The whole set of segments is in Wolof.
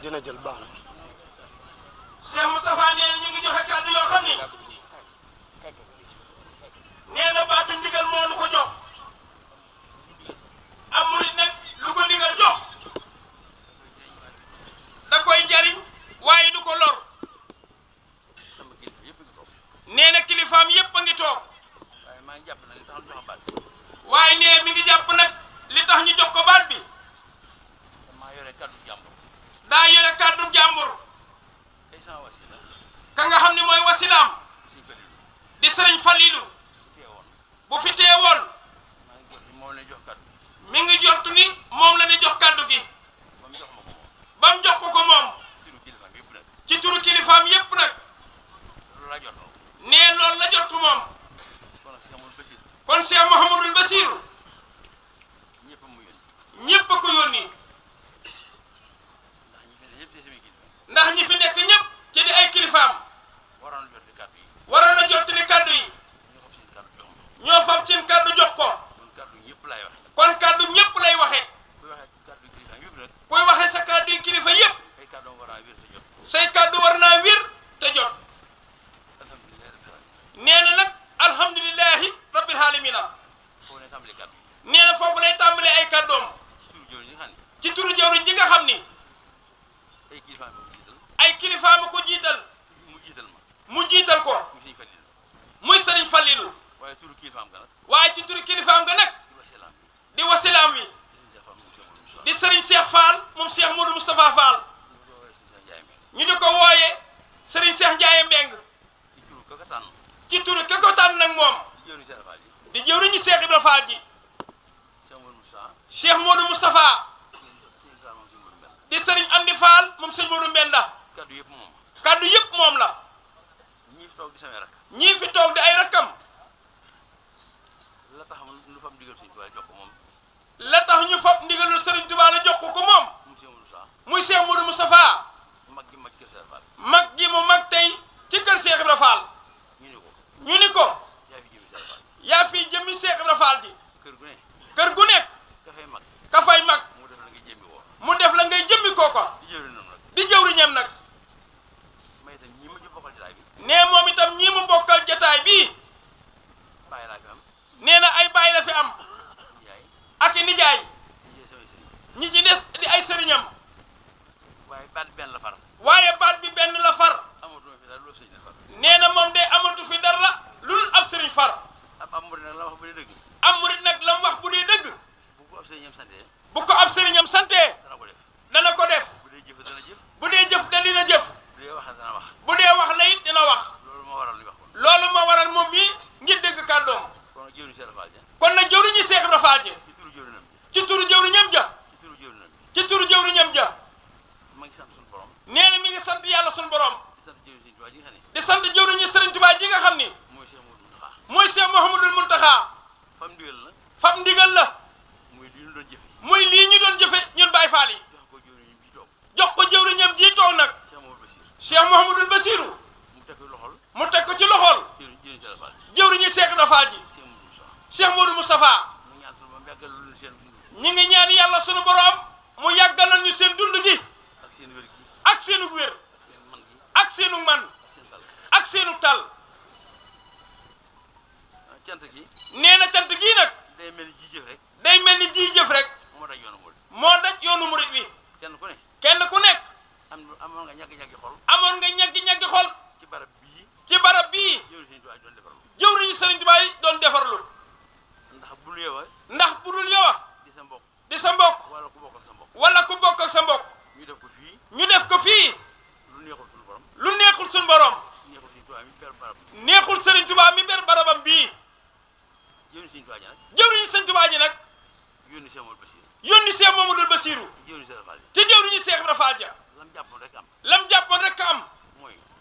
dina jël baax na. Cheikh Moustapha nee na ñu ngi joxe kàddu yoo xam ni nee na baatu ndigal moo nu ko jox am murit nag lu ko ndigal jox da koy jariñ waaye du ko lor nee na kilifaam yépp a ngi toog waaye nee mi ngi jàpp nag li tax ñu jox ko baat bi daa yore kàddu jàmbur ka nga xam ne mooy wasilaam di sëriñ Falilu bu fi teewoon mi ngi jortu ni moom la ni jox kàddu gi ba mu jox ko moom ci turu kilifaam yépp nag nee loolu la jortu moom kon Cheikh Mouhamadul Basiru ñépp a ko yónni ndax ñi fi nekk ñépp ci di ay kilifaam waroon a jottali kàddu yi ñoo fab seen kàddu jox ko kon kàddu ñépp lay waxe kuy waxe sa kàddu yi kilifa yépp say kàddu war naa wér te jot nee na nag alhamdulilahi rabbil alamina nee na foofu lay tàmbalee ay kàddoom ci turu jawriñ ji nga xam ni ay kilifa ma ko jiital mu jiital ko muy sëriñ Fallilu waaye ci turu kilifaam ga nag di wasilaam wi di sëriñ Cheikh Fall moom Cheikh Modou Moustapha Fall ñu di ko wooye sëriñ Cheikh Ndiaye Mbeng ci turu ka ko tànn nag moom di jëwriñu Cheikh Ibra Fall ji Cheikh Modou Moustapha di sëriñ Amdi Fall moom sëriñ Modou Mbenda kaddu yëpp moom la ñii fi toog di ay rakkam la tax ñu fab ndigalul sëriñ Tuubaa la jox ko moom muy Cheikh Modou Moustapha mag gi mu mag tey ci kër Cheikh Ibra Fall ñu ni ko yaa fi jëmmi Cheikh Ibra Fall ji kër gu nekk ka fay mag mu def la ngay jëmmi kooko di jëwriñam nag nee moom itam ñii mu bokkal jataay bii nee na ay baay la fi am ak i nijaay ñi ci des di ay sëriñam waaye baat bi benn la far nee na moom de amatu fi dara lul ab sëriñ far am murit nag la mu wax bu dee dëgg bu ko ab sëriñam santee dana ko def bu dee jëf da dina jëf bu dee wax la it dina wax loolu moo waral moom mii ngir dégg kàddoom kon nag jëwriñu Cheikh Ibra Fall ji ci turu jëwriñam ja ci turu jëwriñam ja nee na mi ngi sant yàlla sunu borom di sant jëwriñu Sëriñ Tuubaa ji nga xam ni mooy Cheikh Mouhamadul Muntaxa fam ndigal la muy lii ñu doon jëfe ñun Baay Faal yi jox ko jëwriñam ji toog nag Cheikh Mouhamadul Basiru mu teg ko ci loxol jëwriñu Cheikh Ibra Fall ji Cheikh Modou Moustapha ñi ngi ñaan yàlla sunu borom mu yàggalal ñu seen dund gi ak seenu wér ak seenu man ak seenu tal nee na cant gii nag day mel ni ji jëf rek moo daj yoonu murit wi kenn ku nekk amoon nga ñaggi xol ci barab bii jëwriñu Sëriñ Tuubaa yi doon defarlu ndax bu dul yow di sa mbokk wala ku bokk ak sa mbokk ñu def ko fii lu neexul suñu borom neexul Sëriñ Tuubaa mi ber barabam bii jëwriñu Sëriñ Tuubaa ji nag yónni Cheikh Mamadou Bassirou te jëwriñu Cheikh Ibra Fall ja lam jàppoon rek am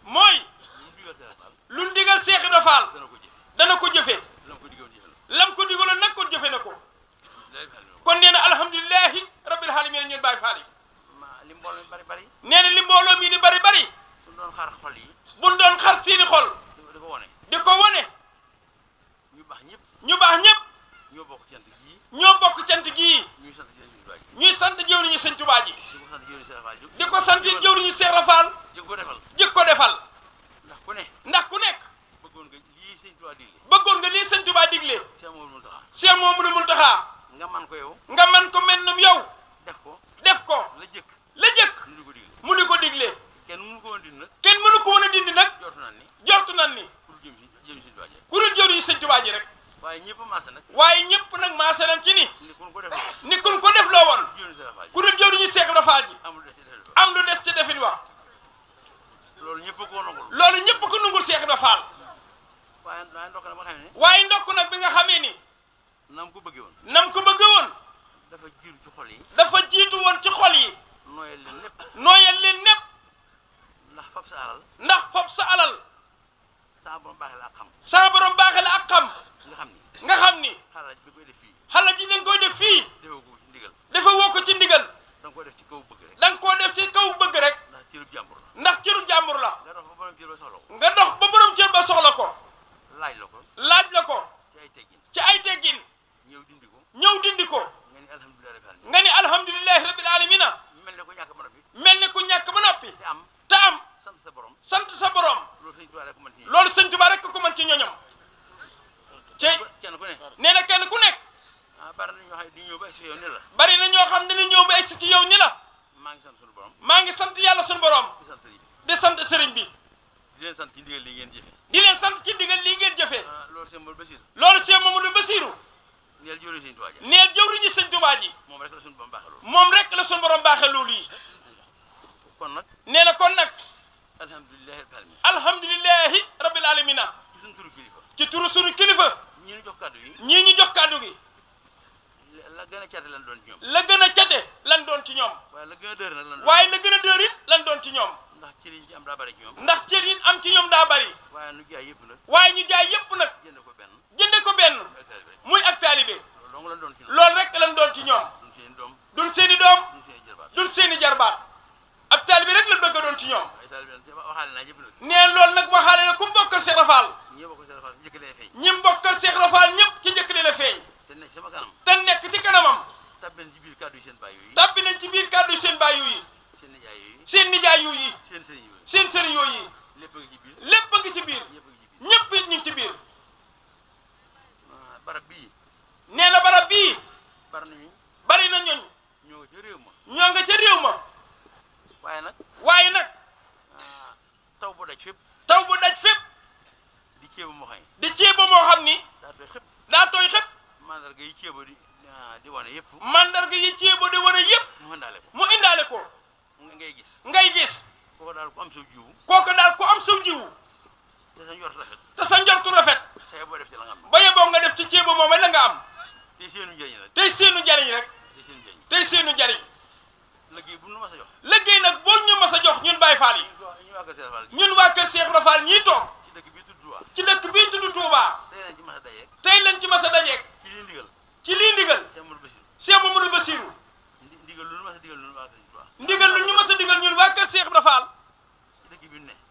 mooy lu ndigal Cheikh Ibra Fall dana ko jëfe lam ko digaloon nag kon jëfe na ko kon nee na alhamdulilahi rabbil alamin ñun Baay Faal yi nee na li mbooloo mi di bari bari buñ doon xar seeni xol di ko wone ñu baax ñëpp ñoo bokk cant gii ñuy sant jëwriñu Sëñ Tuubaa ji di ko sant jëwriñu Cheikh Ibra Fall jëkk ko defal ndax ku nekk bëggoon nga lii Sëñ Tuubaa digle Cheikh Mamadou Mountakha nga man ko mel nam yow def ko la jëkk mu ni ko digle kenn mënu ko woon a dindi nag jortu nan ni ku dul jëwriñu Sëñ Tuubaa ji rek waaye ñëpp nag maase nañ ci ni kun ko def loo woon ku dul jëwriñu Cheikh Ibra Fall ji am lu des ci defin wa loolu ñëpp ko nungul Cheikh Ibra Fall waaye ndokk nag bi nga xamee ni nam ko bëgge woon dafa jiitu woon ci xol yi nooyal leen népp ndax fab sa alal saa borom baaxee la ak xam nga xam ni xalal ji dañ koy def fii dafa woo ko ci ndigal danga koo def ci kaw bëgg rek ndax cëru jàmbur la nga dox ba borom cër ba soxla ko laaj la ko ci ay teggin ñëw dindi ko nga ni alhamdulilahi rabbil alamina mel ne ku ñàkk ba noppi te am sant sa borom loolu Sëñ Tuubaa rek ko mën ci ñoñam ci nee na kenn ku nekk bari na ñoo xam ne ñëw ba egsi ci yow ni la maa ngi sant yàlla suñu borom di sant sëriñ bi di leen sant ci ndigal lii ngeen jëfee loolu Cheikh Mamadou Bassirou neel jëwriñu Sëñ Tuubaa ji moom rek la suñu borom baaxee loolu yi nee na kon nag alhamdulilahi rabbil alamina ci turu sunu kilifa ñii ñu jox kàddu gi la gën a cate lan doon ci ñoom waaye la gën a dër it lan doon ci ñoom ndax cër yi am ci ñoom daa bari waaye ñu jaay yëpp nag jënde ko benn muy ak taalibe loolu rek lan doon ci ñoom duñ seeni doom duñ seeni jarbaat ab taalibe rek lan bëgg a doon ci ñoom nee loolu nag waxaale na ku bokkal Cheikh Ibra Fall ñi bokkal Cheikh Ibra Fall ñëpp ci njëkk li la feeñ te nekk ci kanamam tabbi nañ ci biir kàddu seen baay yi seen nijaay yi seen sëriñ yooyu lépp a ngi ci biir ñëpp it ñu ngi ci biir nee na barab bii bari na ñooñ ñoo nga ca réew ma waaye nag taw bu daj fépp di ceeba moo xam ni daa tooy xëpp mandarga yi ceeba di wane yëpp mu indaale ko ngay gis kooku daal ku am saw jiwu te sa njortu rafet ba yeboo nga def ci ceeba moom la nga am tey seenu njariñ rek tey seenu njariñ liggéey nag boo ñu mas a jox ñun Baay Faal yi ñun waa kër Cheikh Ibra Fall ñii toog ci dëkk bii tudd Touba tey lañ ci mas a dajeeg ci lii ndigal Cheikh Mamadou Bassirou ndigal lu ñu mas a digal ñun waa kër Cheikh Ibra Fall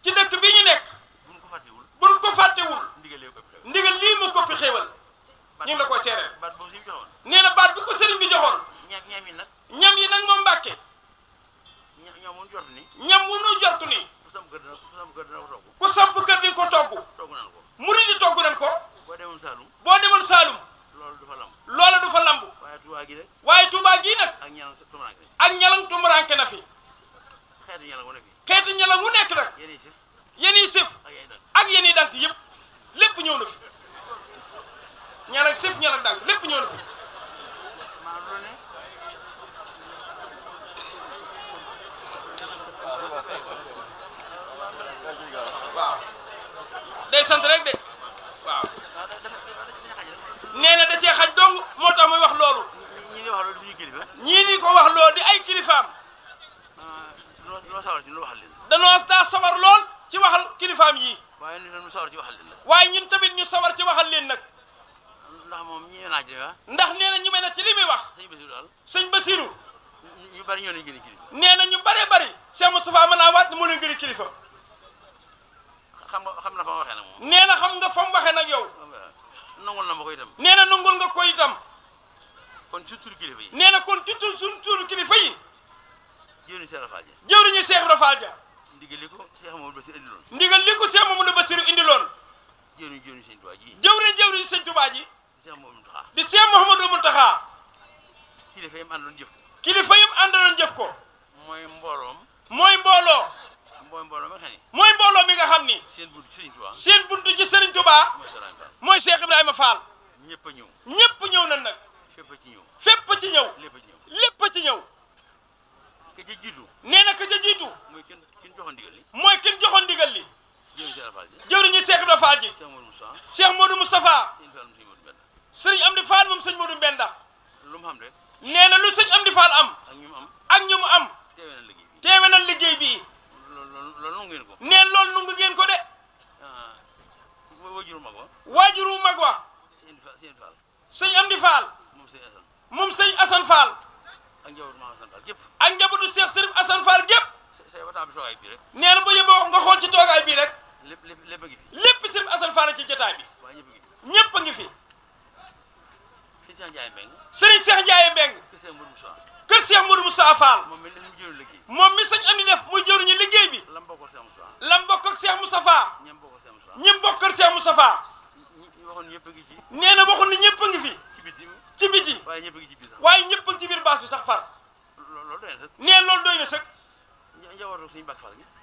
ci dëkk bi ñu nekk buñ ko fàttewul ndigal lii mu koppi xéewal ñu ngi la koy seereel nee na baat bi ko sëriñ bi joxoon ñam yi nag moom Mbàkke ñam wu nu jortu ni ku samp kër di ko togg murid yi togg nañ ko boo demoon Saalum loola du fa lamb waaye Tuubaa gii nag ak ñalang tumuranke na fi xeetu ñalang wu nekk nag yéen yi sëf ak yéen yi dank yëpp lépp ñëw na fi ñalang sëf ñalang dank lépp ñëw na fi waaw day sant rek de waaw nee na da cee xaj dong moo tax muy wax loolu kilifa. ñii di ko wax loo di ay kilifaam. loo sawar ci lu waxal leen. danoo daa sawar lool ci waxal kilifaam yi. waaye ñun ñu sawar ci waxal leen la. waaye ñun tamit ñu sawar ci waxal leen nag. ndax moom ñi naaj li wax. ndax nee na ñi mel ne ci li muy wax. sëñ Basiru. ñu bari ñoo leen gën a kilifa. nee na ñu baree bari. Cheikh Moustapha mën naa waat ne moo leen gën a kilifa. xam na fa mu waxee nag moom. nee na xam nga fa mu waxee nag yow. nangul na ma ko itam. nee na nangul nga ko itam. kon ci turu kilifa yi. nee na kon ci suñu turu kilifa yi. jëwriñu Cheikh Rafal ja. jëwriñu Cheikh Rafal ja. ndigal li ko Cheikh Mamadou Bassirou indiloon. ndigal li ko Cheikh Mamadou Bassirou indiloon. jëwriñu Sëñ Tuubaa ji. jëwriñu Sëñ Tuubaa ji. di Cheikh Mouhamadou Mountakha. di Cheikh Mouhamadou Mountakha. kilifa yi mu àndaloon jëf ko. kilifa yi mu àndaloon jëf ko. mooy mbooloom. mooy mbooloo. mooy mbooloo mi nga xam ni. mooy mbooloo mi nga xam ni. seen buntu Serigne Touba. seen buntu ci Serigne Touba. mooy Cheikh Ibrahima Fall. ñëpp a ñëw. ñëpp ñëw na nag. fépp ci ñëw. fépp ci ñëw. lépp a ñëw. lépp ci ñëw. ka ca jiitu. nee na ka ca jiitu. mooy kenn joxoon ndigal li. mooy kenn joxoon ndigal li. jëwriñu jëwriñu Cheikh Rafal ji. Cheikh Ibrahima Fall ji. Cheikh Modou Moustapha. Serigne Amdi Fall moom sëñ Modou Mbenda. lu mu xam rek. nee na lu sëñ Amdi Fall am. ak ñu mu am. ak ñu mu am. teewe na liggéey bii. loolu nangu ngeen ko. nee loolu nangu ngeen ko de. waajuru mag wa. waajuru mag wa. sëñ Amdi Fall. moom sëñ Assane Fall. ak njabootu Maam Assane Fall gépp. ak njabootu Cheikh Serigne Assane Fall gépp. say waxtaan bi toogaay bii rek. nee na bu yeboo nga xool ci toogaay bii rek. lépp a ngi fi. lépp Serigne Assane Fall ci jotaay bi. waaye ñëpp a ngi fi. ñëpp a ngi fi. Serigne Cheikh Ndiaye Mbeng. Serigne Cheikh Ndiaye Mbeng. kër Cheikh Modou Moussa Fall. moom mi sëñ Amdi def muy jëwriñu liggéey bi. lam bokk ak Cheikh Moustapha. lam bokk ak Cheikh Moustapha. ñim bokk ak Cheikh Moustapha. nee na waxul ni ñëpp a ngi fi. ci biti. waaye ñëpp a ngi ci biir baas bi sax far. nee loolu doy na sëg.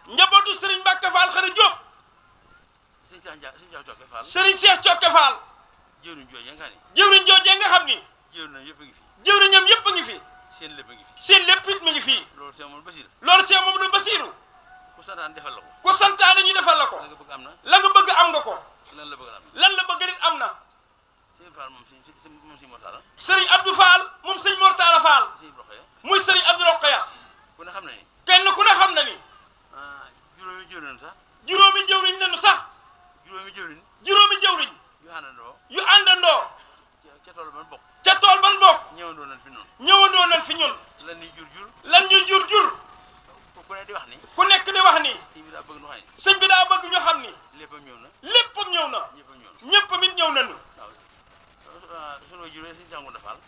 njabootu Serigne Mbacke Fall xëy na Diop. Serigne Cheikh Cokke Fall. jëwriñ joojee nga xam ni. jëwriñam yëpp a ngi fi. seen lépp it mi ngi fii. loolu Cheikh Mamadou Bassirou. ku santaane defal la ko. ku santaane ñu defal la ko. la nga bëgg am nga ko. lan la bëgg nit am na. Serigne Abdou Fall moom sëñ Mortala Fall. muy Serigne Abdou Rokhaya. kenn ku ne xam na ni. juróomi jëwriñ nanu sax. juróomi jëwriñ. yu àndandoo. ca tool ban bokk. ñëwandoo nañ fi ñun. lan ñu jur. ku nekk di wax ni. sëñ bi daa bëgg ñu xam ni. léppam ñëw na. ñëppam it ñëw nañu.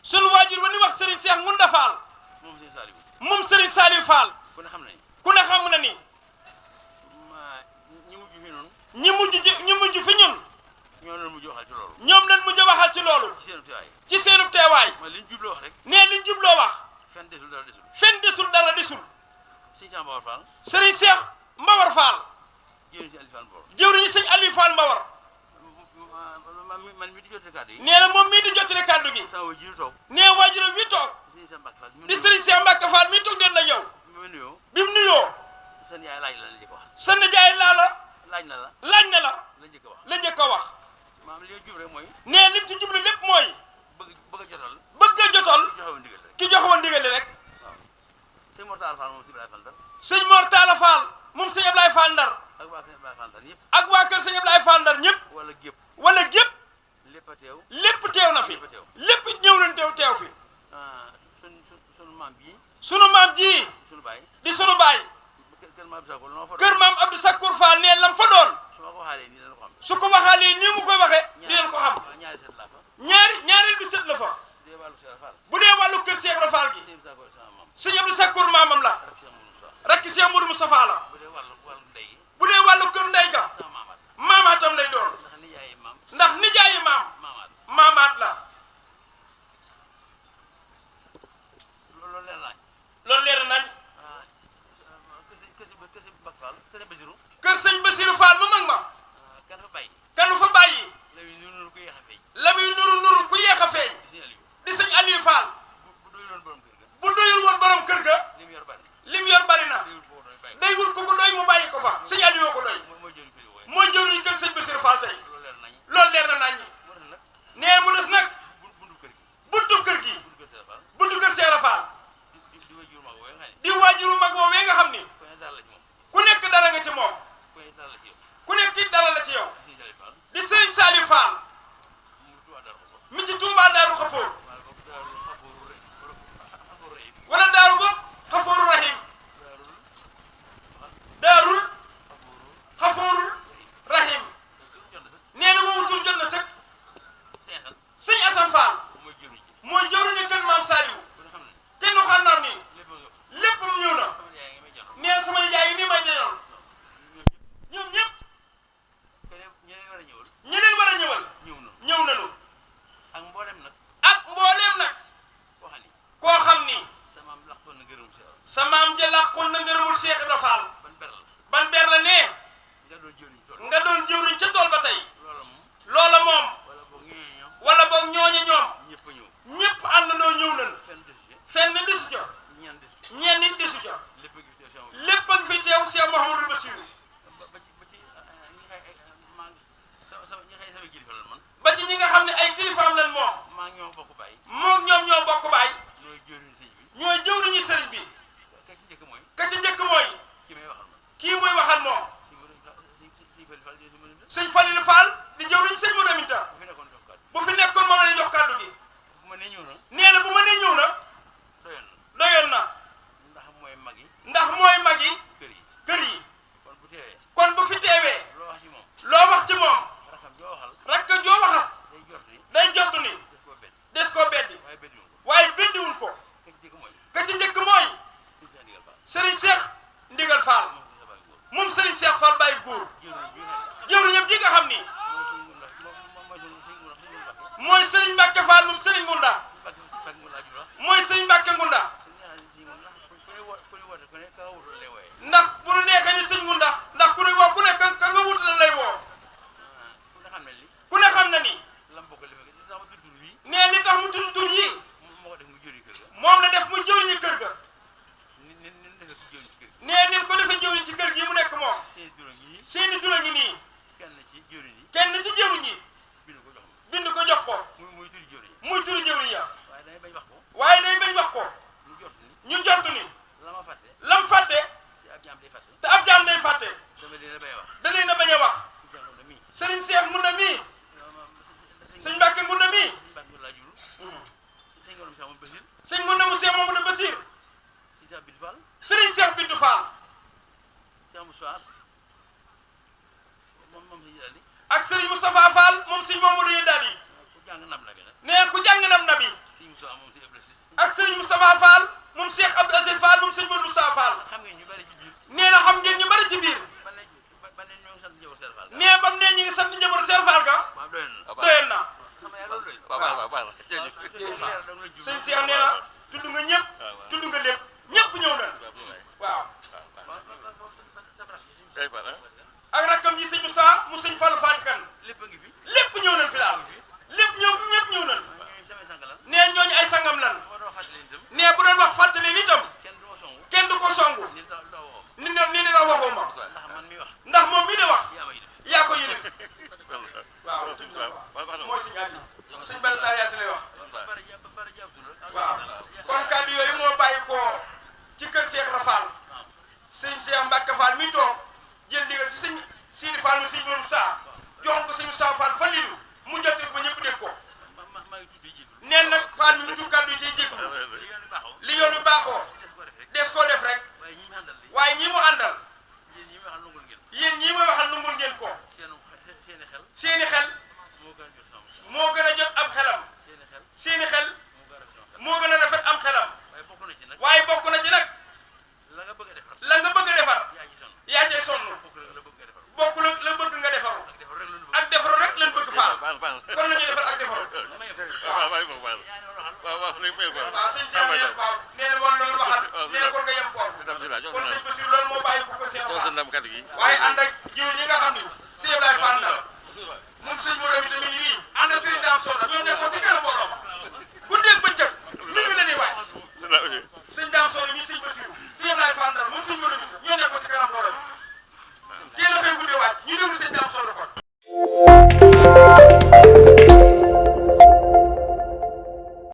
sunu waajur ba ni wax Serigne Cheikh Ngounda Fall. moom Serigne Saliou Fall. ku ne xam na ni. ñi mujj fi ñun. ñoom lañ mujj waxal ci loolu. ci seenu teewaay. nee liñ jubloo wax. fen desul dara desul. Serigne Cheikh Mbawar Fall. jëwriñu sëñ Aliou Fall Mbawar. nee na moom mii di jottali kàddu gi. nee waajuram wi toog. di Serigne Cheikh Mbacke Fall mii toog den la yow. bi mu nuyoo. sa nijaay laaj na la. la njëkk a wax. nee lim ci jublu lépp mooy. bëgg a jotal. ki joxewoon ndigal rek. sëñ Mor Talla Fall moom sëñ Ablaye Fall Ndar. ak waa kër sëñ Ablaye Fall Ndar ñëpp. wala gépp. lépp teew na fi. lépp ñëw nañ teew fi. sunu maam ji. di sunu baay. kër maam Abdou Sakkour Fall nee lam fa doon. su ko waxaalee nii mu koy waxee. dinañ ko xam. ñaareel bi sët la fa. bu dee wàllu kër Cheikh Ibra Fall gi. sëñ Abdou Sakkour maamam la. rakki Cheikh Modou Moustapha la. bu dee wàllu kër ndey ga. maamaatam lay doon. ndax nijaayi maam. maamaat la. loolu leer nañ. kër sëñ Bassirou Fall mu mag ma. kanu fa bàyyi. la muy nuru ku yéex a feeñ. di sëñ Aliou Fall. bu doyul woon borom kër ga. lim yor bari na. day wut ko ñëpp àndandoo ñëw nañ fenn desu ca ñenn nit desu ca lépp ak fi teew Cheikh Mouhamadou Bassirou ba ci ñi nga xam ne ay kilifaam lan moom moom ñoom ñoo bokk baay ñooy jëwriñu sëriñ bi ka ci njëkk mooy kii muy waxal moom sëñ Falilou Fall di jëwriñ sëñ Modou Aminta bu fi nekkoon moom lañu jox kàddu gi nee na bu ma nee ñëw na doyoon na ndax mooy mag yi kër yi kon bu fi teewee loo wax ci moom rakk joo waxal day jot ni des koo beddi waaye beddiwul ko ka ci njëkk mooy Serigne Cheikh Ndigal Fall moom Serigne Cheikh Fall Baye Góor jëwriñam ji nga xam ni mooy Serigne Mbacke Fall moom Serigne Ngunda mooy Serigne Mbacke Ngunda ndax bu nu neexee ni Serigne Ngunda ndax ku ne woo ku ne ka nga wut lan lay woo ku ne xam na ni nee li tax mu tudd tur yi moom la def mu jëwriñu kër ga nee nin ko defee jëwriñ ci kër gi mu nekk moom seeni tur a ngi nii kenn ci jëwriñ yi bind ko jox ko muy turu jëwriñ ya waaye day bañ wax ko ñu jot ni lam fàtte te ab jaam day fàtte da leen a bañ a wax Serigne Cheikh Ngunda mii sëñ Mbacke Ngunda mii sëñ Ngunda mu Cheikh Mamadou Bassir Serigne Cheikh Bintou Fall ak Serigne Moustapha Fall moom sëñ Mamadou Yedali nee ku jàng nam na bi ak Serigne Moustapha Fall moom Cheikh Abdou Aziz Fall moom sëñ Modou Moustapha Fall nee na xam ngeen ñu bari ci biir nee bam nee ñi ngi sant njaboot Cheikh Fall ga doyoon na sëñ Cheikh nee na tudd nga ñëpp tudd nga lépp ñëpp ñëw na waaw ak rakkam ji sëñ Moussa mu sëñ Fallou Fatikan lépp ñëw nañ fi daal lépp ñëpp ñëw nañ nee ñooñu ay sangam lan nee bu doon wax fàttali ni itam kenn du ko songu ni ne la waxoo ma ndax moom mii de wax yaa ko yëlef waaw mooy sëñ Aliou sëñ Balla yaa si lay wax waaw kon kàddu yooyu moo bàyyi ko ci kër Cheikh Rafal sëñ Cheikh Mbacke Fall mi toog jël ndigal ci sëñ Sini Fall mu sëñ Modou Sa joxoon ko sëñ Moussa Fall Falilou mu jottali ko ba ñëpp dégg ko neen nag Fall mi tu kàddu yi ciy jégalu li yoon wi baaxoo des koo def rek waaye ñi mu àndal yéen ñii may waxal nungul ngeen ko seeni xel moo gën a jot am xelam seeni xel moo gën a rafet am xelam waaye bokk na ci nag la nga bëgg a defar yaa cay sonn bokk la bëgg nga defaru ak defaru rek lañ bëgg Fall kon la ñuy defar ak defaru waaw sëñ Cheikh nee na waaw nee na woon loolu waxal nee na kon nga yem foofu kon sëñ Bassirou loolu moo bàyyi ko seen waaye ànd ak jiw ñi nga xam ni sëñ Ablaye Fall la moom sëñ Modou mi tamit nii ànd ak sëñ Dame Soda ñoo nekkoon ci kanam borom